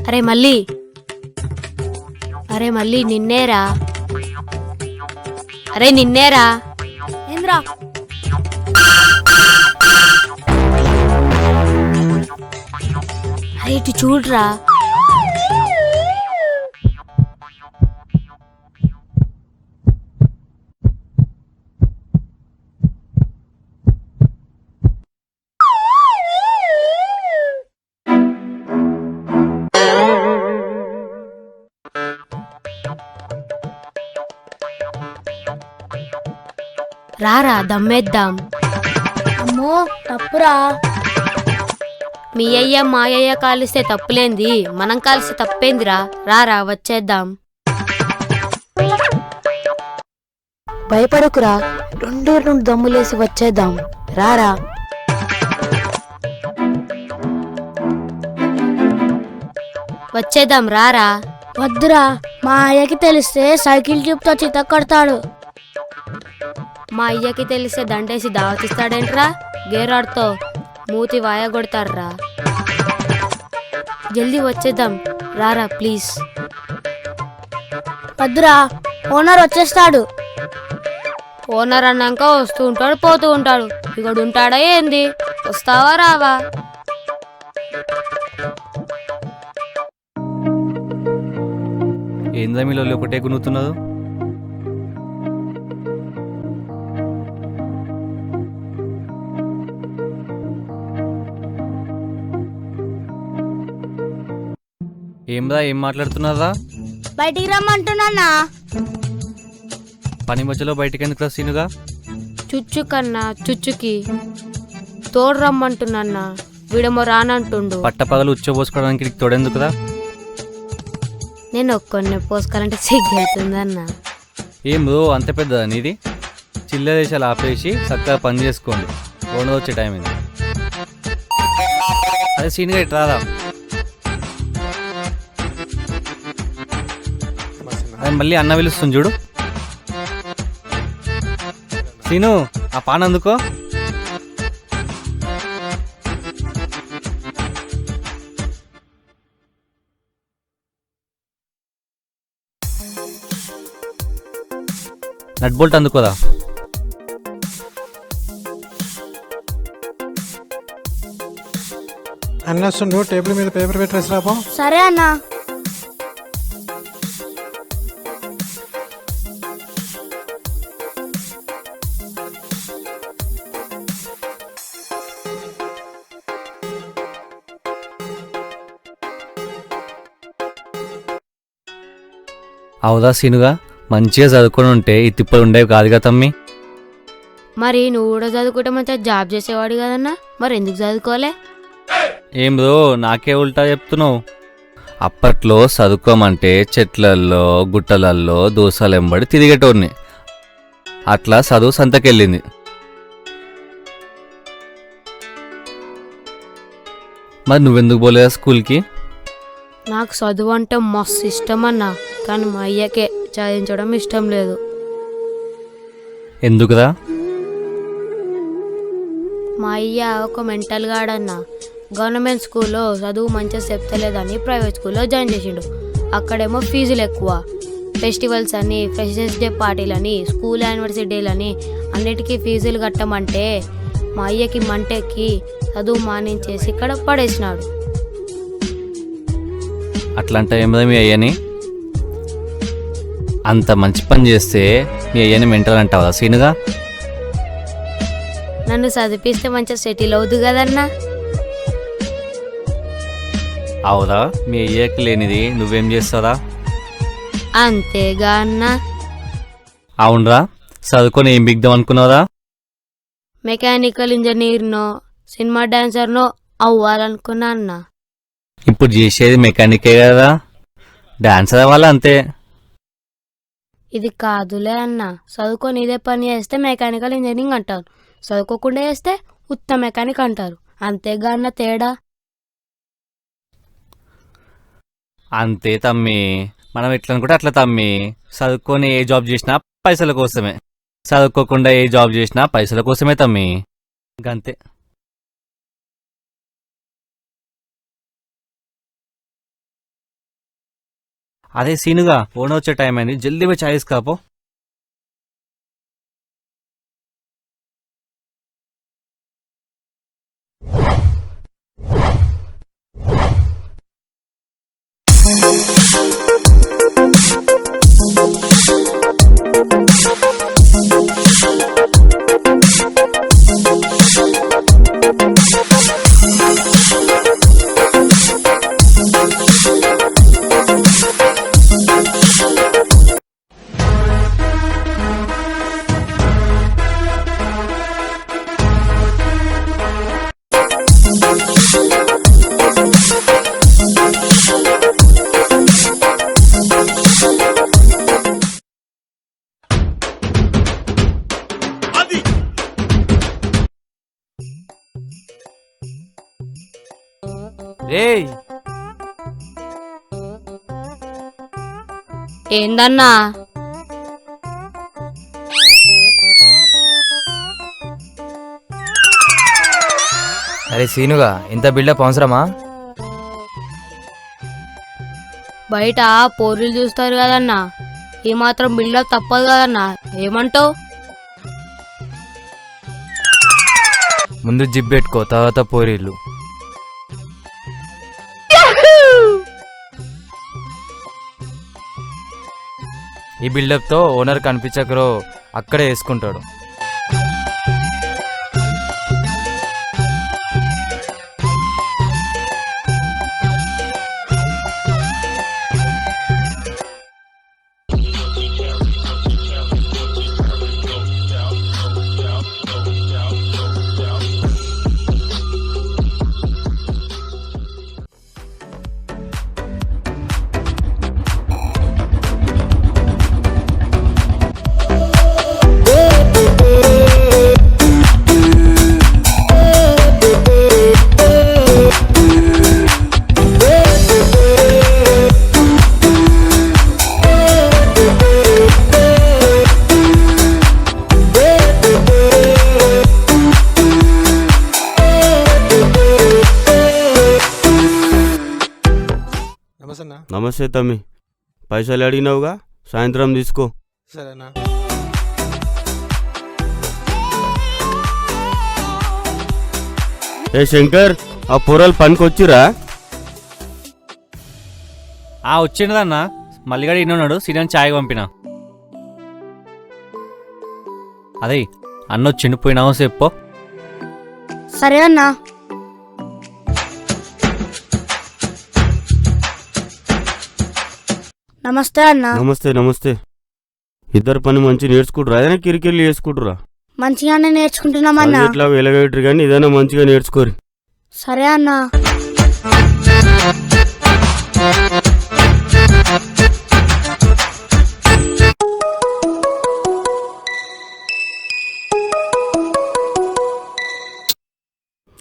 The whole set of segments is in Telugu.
అరే మళ్ళీ అరే మళ్ళీ నిన్నేరా అరే నిన్నేరా ఏంద్రా అరే ఇటు చూడరా రారా దమ్మేద్దాం. అమ్మో తప్పురా. మీ అయ్య మా అయ్య కాలిస్తే తప్పులేంది, మనం కాలిస్తే తప్పేందిరా. రారా వచ్చేద్దాం. భయపడకురా, రెండు దమ్ములేసి వచ్చేద్దాం. రారా. వచ్చేద్దాం రారా. వద్దురా, మా అయ్యకి తెలిస్తే సైకిల్ ట్యూబ్తో చిత కొడతాడు. మా అయ్యకి తెలిస్తే దండేసి దావతిస్తాడేంట్రా, గేరాడుతో మూతి వాయ కొడతాడ్రా. జల్దీ వచ్చేద్దాం రారా ప్లీజ్. వద్దురా, ఓనర్ వచ్చేస్తాడు. ఓనర్ అన్నాక వస్తూ ఉంటాడు పోతూ ఉంటాడు, ఇక్కడ ఉంటాడా ఏంది? వస్తావా రావా? ఏందా మీలో ఒకటే గునుతున్నదో? ఏందా ఏం మాట్లాడుతున్నారా? బయటికి రమ్మంటున్నా. పని మధ్యలో బయటికి ఎందుకు సీనుగా? చుచ్చు కన్నా చుచ్చుకి తోడు రమ్మంటున్నా, వీడేమో రానంటుండు. పట్టపగలు ఉచ్చబోసుకోవడానికి నీకు తోడెందుకురా? నేను ఒక్కొన్ని పోసుకోవాలంటే సిగ్గవుతుందన్న. ఏం బ్రో అంత పెద్ద నీది? చిల్ల దేశాలు ఆపేసి చక్కగా పని చేసుకోండి, ఓనర్ వచ్చే టైం ఇది. అదే సీన్గా ఇటు రాదా? అది మళ్ళీ అన్న పిలుస్తుంది చూడు. సీను ఆ పాన్ అందుకో. నట్ బోల్ట్ అందుకోదా. అన్నొస్తుండు, టేబుల్ మీద పేపర్ పెట్టేసి రాపో. సరే అన్నా. అవుదా సీనుగా, మంచిగా చదువుకొని ఉంటే ఈ తిప్పలు ఉండేవి కాదుగా తమ్మి. మరి నువ్వు కూడా చదువుకుంటే మంచిగా జాబ్ చేసేవాడు కదన్నా, మరి ఎందుకు చదువుకోలే? ఏం బ్రో నాకే ఉల్టా చెప్తున్నావు? అప్పట్లో చదువుకోమంటే చెట్లల్లో గుట్టలల్లో దోసలు ఎంబడి తిరిగేటోడిని, అట్లా చదువు సంతకెళ్ళింది. మరి నువ్వెందుకు పోలేదా స్కూల్కి? నాకు చదువు అంటే మస్తు ఇష్టం అన్నా, కానీ మా అయ్యకే చదివించడం ఇష్టం లేదు. ఎందుకురా? మా అయ్య ఒక మెంటల్ గాడన్నా. గవర్నమెంట్ స్కూల్లో చదువు మంచిగా చెప్తలేదని ప్రైవేట్ స్కూల్లో జాయిన్ చేసిండు. అక్కడేమో ఫీజులు ఎక్కువ. ఫెస్టివల్స్ అని, ఫ్రెషర్స్ డే పార్టీలని, స్కూల్ యానివర్సరీ డేలని అన్నిటికీ ఫీజులు కట్టమంటే మా అయ్యకి మంటెక్కి చదువు మానించేసి ఇక్కడ పడేసినాడు. అట్లంటే ఏమదా మీ అయ్యని? అంత మంచి పని చేస్తే మీ అయ్యని మెంటల్ అంటావా సీనుగా? నన్ను చదివిస్తే మంచిగా సెటిల్ అవుదు కదన్నా. అవుదా, మీ అయ్యకి లేనిది నువ్వేం చేస్తారా? అంతేగా అన్నా. అవునరా, చదువుకొని ఏం బిగ్దాం అనుకున్నారా? మెకానికల్ ఇంజనీర్నో సినిమా డాన్సర్నో అవ్వాలనుకున్నా అన్నా. ఇప్పుడు చేసేది మెకానికే కదా, డాన్సర్ అవ్వాలి అంతే. ఇది కాదులే అన్న, చదువుకొని ఇదే పని చేస్తే మెకానికల్ ఇంజనీరింగ్ అంటారు, చదువుకోకుండా చేస్తే ఉత్త మెకానిక్ అంటారు. అంతేగా అన్న తేడా. అంతే తమ్మి, మనం ఎట్లా అనుకుంటే అట్లా తమ్మి. చదువుకొని ఏ జాబ్ చేసినా పైసల కోసమే, చదువుకోకుండా ఏ జాబ్ చేసినా పైసల కోసమే తమ్మి, ఇంకంతే. అదే సీనుగా ఓనర్ వచ్చే టైం అయింది, జల్దీ పోయి చాయ్ తీసుకురాపో. రేయ్ ఏందన్నా? అరే సీనుగా ఇంత బిల్డప్ అవసరమా? బయట పోరీలు చూస్తారు కదన్నా, ఈ మాత్రం బిల్డప్ తప్పదు కదన్నా. ఏమంటావు? ముందు జిప్ పెట్టుకో, తర్వాత పోరీళ్ళు. ఈ బిల్డప్తో ఓనర్ కనిపించకరో అక్కడే వేసుకుంటాడు. నమస్తే తమ్మి, పైసలు అడిగినావుగా, సాయంత్రం తీసుకో. సరేనా? ఏ శంకర్, ఆ పొరలు పనికొచ్చిరా? వచ్చిండదన్నా, మల్లిగాడు ఇన్నాడు, సీనియర్ చాయ్ పంపిన. అదే అన్నొచ్చిండు, పోయినావు చెప్పో. సరే అన్నా. నమస్తే అన్నా. నమస్తే నమస్తే. ఇద్దరు పని మంచి నేర్చుకుంటురా, ఏదైనా కిరికిరి చేసుకుంటురా? మంచిగానే నేర్చుకుంటున్నామన్నా. ఇట్లా వెలగేటరు కానీ ఏదైనా మంచిగా నేర్చుకోరు. సరే అన్నా.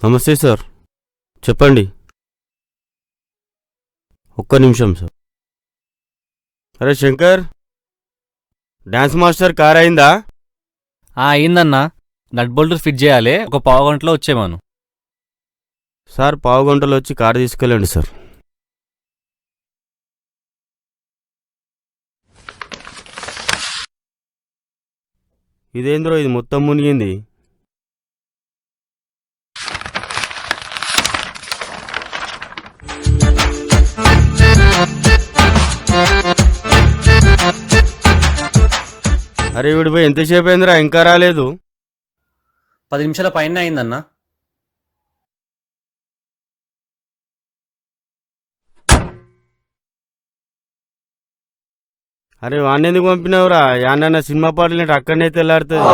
నమస్తే సార్, చెప్పండి. ఒక్క నిమిషం సార్. అరే శంకర్, డాన్స్ మాస్టర్ కార్ అయిందా? అయిందన్నా, నట్ బోల్ట్ ఫిట్ చేయాలి, ఒక పావు గంటలో వచ్చేమాను. సార్, పావు గంటలో వచ్చి కారు తీసుకెళ్ళండి సార్. ఇదేంద్రో, ఇది మొత్తం మునిగింది. అరే వీడిపోయి ఎంతసేపు అయిందిరా, ఇంకా రాలేదు? 10 నిమిషాల పైన అయిందన్నా. అరే వాడిని ఎందుకు పంపినావురా? యాన్న సినిమా పాటలు అక్కడనే తెల్లారుతుంది.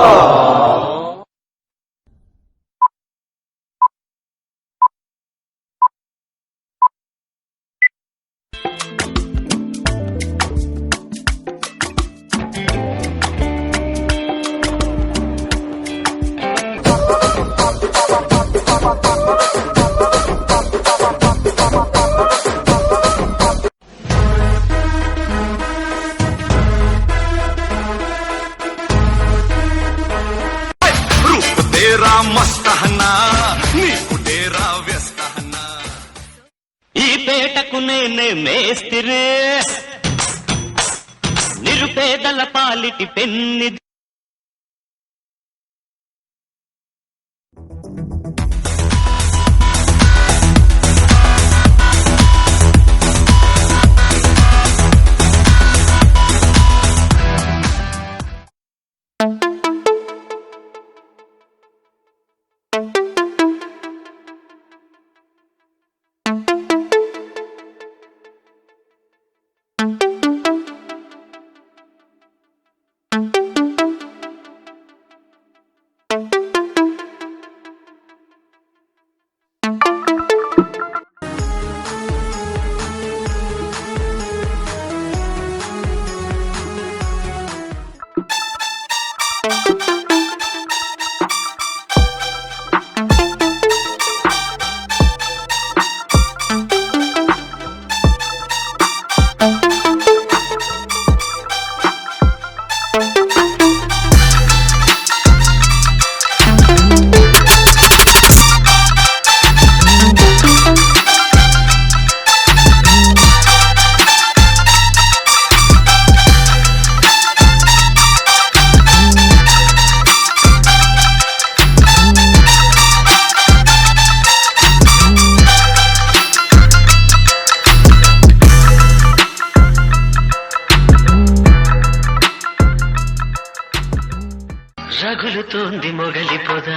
ఈ పేటకు నేనే మేస్తిరే, నిరుపేదల పాలిటి పెన్నిది. రగులుతోంది మొగలి పొద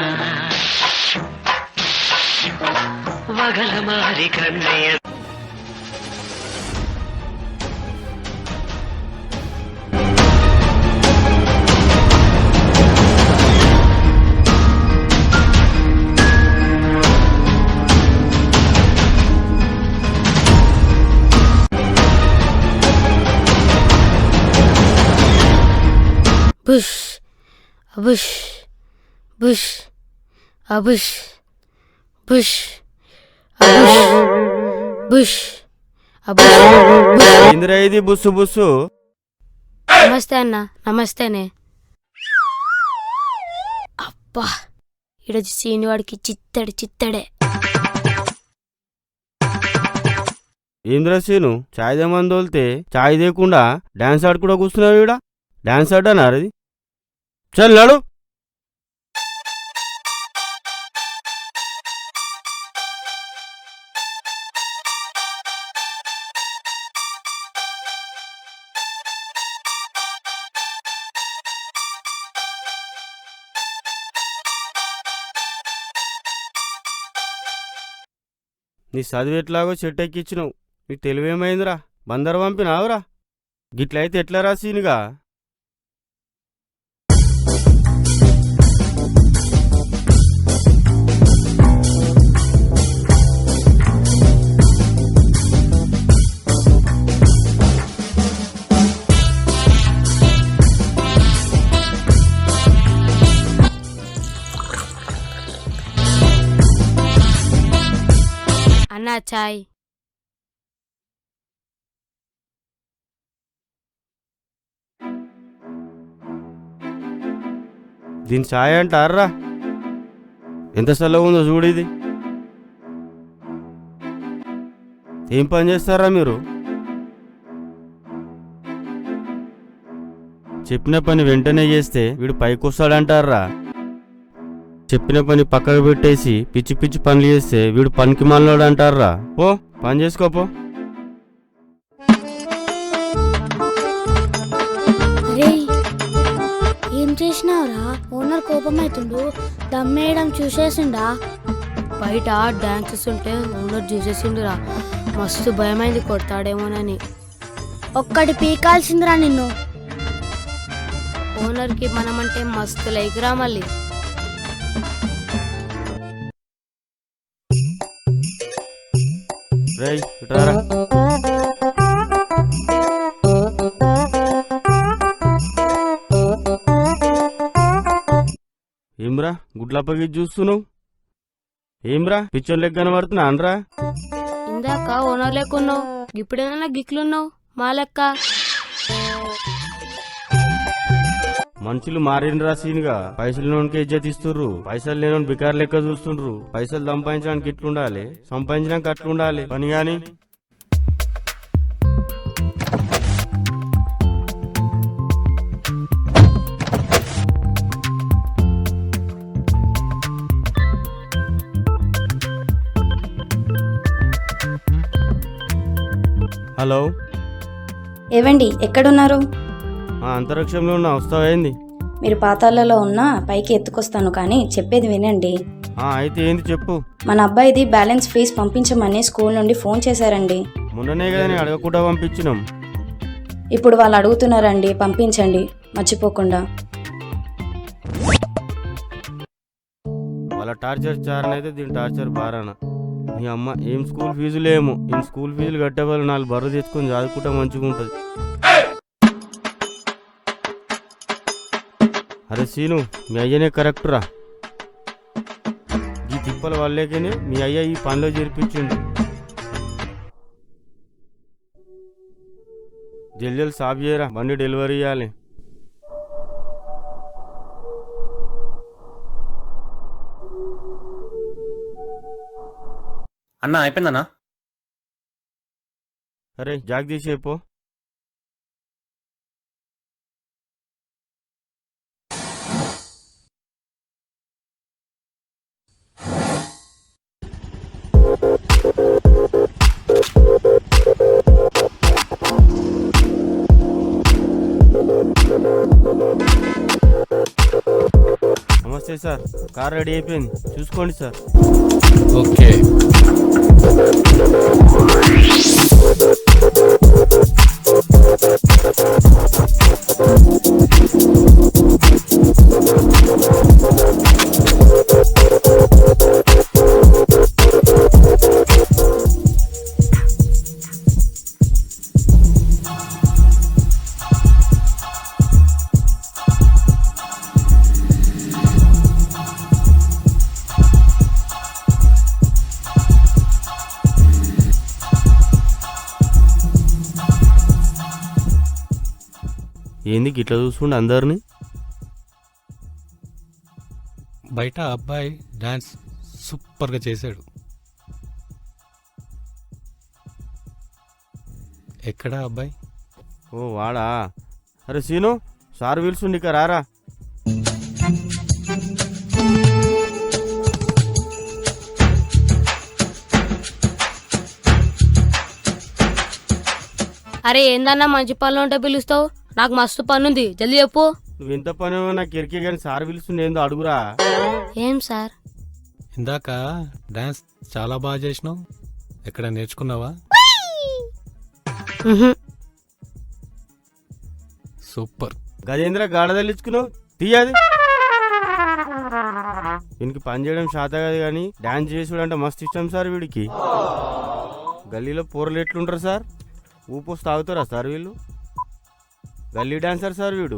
వగల మారి కన్నయ్య. బుష్ అబుష్ బుష్ అబుష్ బుష్ అబుష్ బుష్ అబుష్ బుష్. ఇందిరా ఇది బుస్సు బుస్సు. నమస్తే అన్న. నమస్తేనే. అబ్బా ఈరోజు సీనివాడికి చిత్తడే. ఇందిరా సీను చాయ్ దేమని తోలితే చాయ్ దేకుండా డాన్స్ ఆడు కూడా కూర్చున్నావు ఈడ. డాన్స్ ఆడన్నారు అది. చల్లాడు నీ చదువు ఎట్లాగో చెట్టు ఎక్కిచ్చినావు. నీ తెలివేమైందిరా? బందరు పంపినావురా. గిట్లయితే ఎట్లా రా సీనుగా? అన్నా చాయ్. దీని ఛాయ్ అంటారా? ఎంత చల్లగా ఉందో చూడు. ఇది ఏం పని చేస్తారా మీరు? చెప్పిన పని వెంటనే చేస్తే వీడు పైకొస్తాడంటారా? చెప్పిన పని పక్కకు పెట్టేసి పిచ్చి పిచ్చి పనులు చేస్తే వీడు పనికి మాలినోడు అంటారా? పో పని చేసుకోపో. అరే ఏం చేసినావురా? ఓనర్ కోపం అవుతుండు. దమ్మేయడం చూసేసిండా? బయట డాన్సెస్ ఉంటే ఓనర్ చూసేసిండురా. మస్తు భయమైంది కొడతాడేమోనని. ఒక్కటి పీకాల్సిందిరా నిన్ను. ఓనర్కి మనమంటే మస్తు లైక్రా మళ్ళీ. రేయ్ ఇట్రారా. ఏమ్రా గుడ్లప్పకి చూస్తున్నావు? ఏమ్రా పిచ్చోన్ లెక్క కనబడుతున్నా అనరా? ఇందాక ఓనర్ లెక్కున్నావు, ఇప్పుడేనా గిక్లున్నావు మా లెక్క. మనుషులు మారినరా సీనుగా. పైసలు లేనోనికి ఇజ్జత్ ఇస్తుర్రు, పైసలు లేనోని బికార్ లెక్క చూస్తుండ్రు. పైసలు సంపాదించడానికి ఇట్లుండాలి, సంపాదించడానికి అట్లుండాలి పని. గాని హలో, ఏవండి ఎక్కడున్నారు? అంతరిక్షంలో ఉన్న వస్తావేంది? మీరు పాతాళలో ఉన్నా పైకి ఎత్తుకొస్తాను, కానీ చెప్పేది వినండి. అయితే ఏంది చెప్పు. మన అబ్బాయిది బ్యాలెన్స్ ఫీజు పంపించమని స్కూల్ నుండి ఫోన్ చేశారండి. మొన్ననే కదా నేను అడగకుండా పంపించినాం. ఇప్పుడు వాళ్ళు అడుగుతున్నారండి, పంపించండి మర్చిపోకుండా. వాళ్ళ టార్చర్ చారనైతే దీని టార్చర్ బారాన. మీ అమ్మ ఏం స్కూల్ ఫీజులేమో, ఈ స్కూల్ ఫీజులు కట్టే వాళ్ళు 4 బర్రెలు తెచ్చుకొని చదువుకుంటే మంచిగా ఉంటుంది. అరే సీను, మీ అయ్యనే కరెక్ట్ రా. ఈ తిప్పల వాళ్ళకేనే మీ అయ్య ఈ పనిలో చేర్పించిండు. జల్జల్ సాఫ్ చేయరా, బండి డెలివరీ ఇవ్వాలి. అన్న అయిపోయిందన్నా? అరే జాగ్ తీసేపో. నమస్తే సార్, కార్ రెడీ అయిపోయింది, చూసుకోండి సార్. ఓకే. ఏంది గిట్లా చూసుకుంటే అందరినీ? బయట అబ్బాయి డాన్స్ సూపర్గా చేశాడు. ఎక్కడా అబ్బాయి? ఓ వాడా. అరే సీను, సార్ పిలుచుండి ఇక రారా. అరే ఏందన్నా మంచి పనులు ఉంటే పిలుస్తావు? నాకు మస్తు పని ఉంది, జల్దీ చెప్పు. నువ్వు ఇంత పని నాకు ఎరికే కానీ సార్ పిలుస్తుంది ఏందో అడుగురా. ఏం సార్? ఇందాక డాన్స్ చాలా బాగా చేసినావు, ఎక్కడ నేర్చుకున్నావా? సూపర్. గజేంద్ర గాఢ తల్లించుకున్నావు, తీయాది. వీనికి పని చేయడం శాత కాదు కానీ డాన్స్ చేసుడు అంటే మస్తు ఇష్టం సార్ వీడికి. గల్లీలో పోరలు ఎట్లుంటారు సార్? ఊపోసి తాగుతారా సార్ వీళ్ళు? గల్లీ డాన్సర్ సార్ వీడు.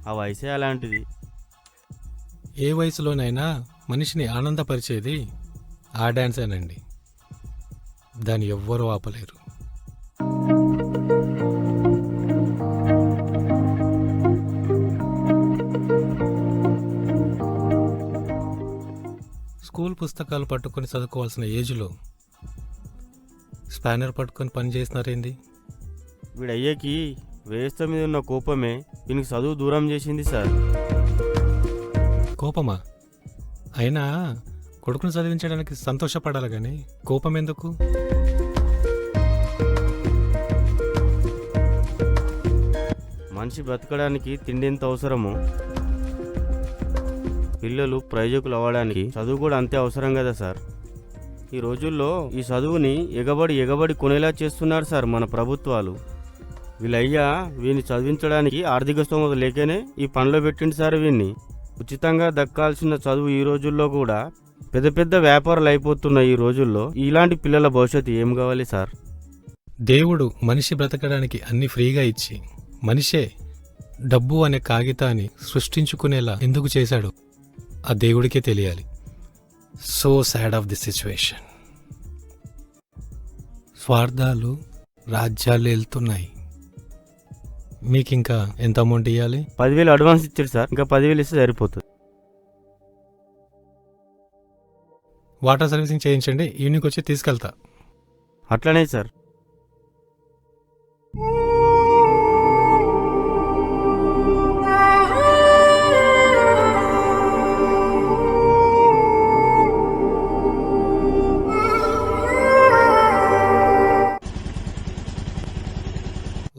ఆ వయసే అలాంటిది. ఏ వయసులోనైనా మనిషిని ఆనందపరిచేది ఆ డాన్సేనండి, దాన్ని ఎవ్వరూ ఆపలేరు. స్కూల్ పుస్తకాలు పట్టుకొని చదువుకోవాల్సిన ఏజ్లో స్పానర్ పట్టుకొని పని చేసినారేంది? వీడయ్యకి వేస్త మీద ఉన్న కోపమే వీనికి చదువు దూరం చేసింది సార్. కోపమా? అయినా కొడుకును చదివించడానికి సంతోషపడాలి కానీ కోపం ఎందుకు? మనిషి బ్రతకడానికి తిండి ఎంత అవసరమో పిల్లలు ప్రయోజకులు అవ్వడానికి చదువు కూడా అంతే అవసరం కదా సార్. ఈ రోజుల్లో ఈ చదువుని ఎగబడి కొనేలా చేస్తున్నారు సార్ మన ప్రభుత్వాలు. వీళ్ళయ్యా వీని చదివించడానికి ఆర్థిక స్తోమత లేకనే ఈ పనిలో పెట్టింది సార్ వీన్ని. ఉచితంగా దక్కాల్సిన చదువు ఈ రోజుల్లో కూడా పెద్ద పెద్ద వ్యాపారాలు అయిపోతున్నాయి. ఈ రోజుల్లో ఇలాంటి పిల్లల భవిష్యత్తు ఏం కావాలి సార్? దేవుడు మనిషి బ్రతకడానికి అన్ని ఫ్రీగా ఇచ్చి మనిషే డబ్బు అనే కాగితాన్ని సృష్టించుకునేలా ఎందుకు చేశాడు ఆ దేవుడికే తెలియాలి. So sad of the situation. స్వార్థాలు రాజ్యాలు వెళ్తున్నాయి. మీకు ఇంకా ఎంత అమౌంట్ ఇవ్వాలి? 10,000 అడ్వాన్స్ ఇచ్చారు సార్, ఇంకా 10,000 ఇస్తే సరిపోతుంది. వాటర్ సర్వీసింగ్ చేయించండి, ఈవినింగ్ వచ్చి తీసుకెళ్తా. అట్లనే సార్.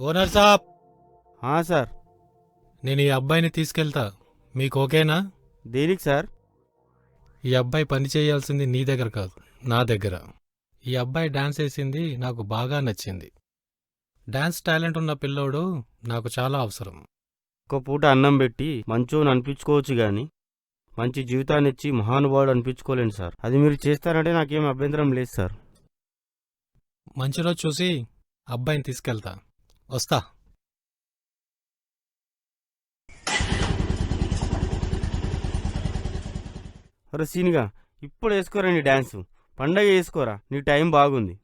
ఓనర్ సాబ్, సార్. నేను ఈ అబ్బాయిని తీసుకెళ్తా, మీకు ఓకేనా? దేనికి సార్? ఈ అబ్బాయి పని చేయాల్సింది నీ దగ్గర కాదు, నా దగ్గర. ఈ అబ్బాయి డాన్స్ వేసింది నాకు బాగా నచ్చింది. డాన్స్ టాలెంట్ ఉన్న పిల్లోడు నాకు చాలా అవసరం. ఒక పూట అన్నం పెట్టి మంచోని అనిపించుకోవచ్చు గాని మంచి జీవితాన్ని ఇచ్చి మహానుభావుడు అనిపించుకోలేను సార్. అది మీరు చేస్తారంటే నాకేం అభ్యంతరం లేదు సార్. మంచి రోజు చూసి అబ్బాయిని తీసుకెళ్తా. వస్తా. అరే సీనిగా, ఇప్పుడు వేసుకోరా నీ డ్యాన్సు. పండగ వేసుకోరా, నీ టైం బాగుంది.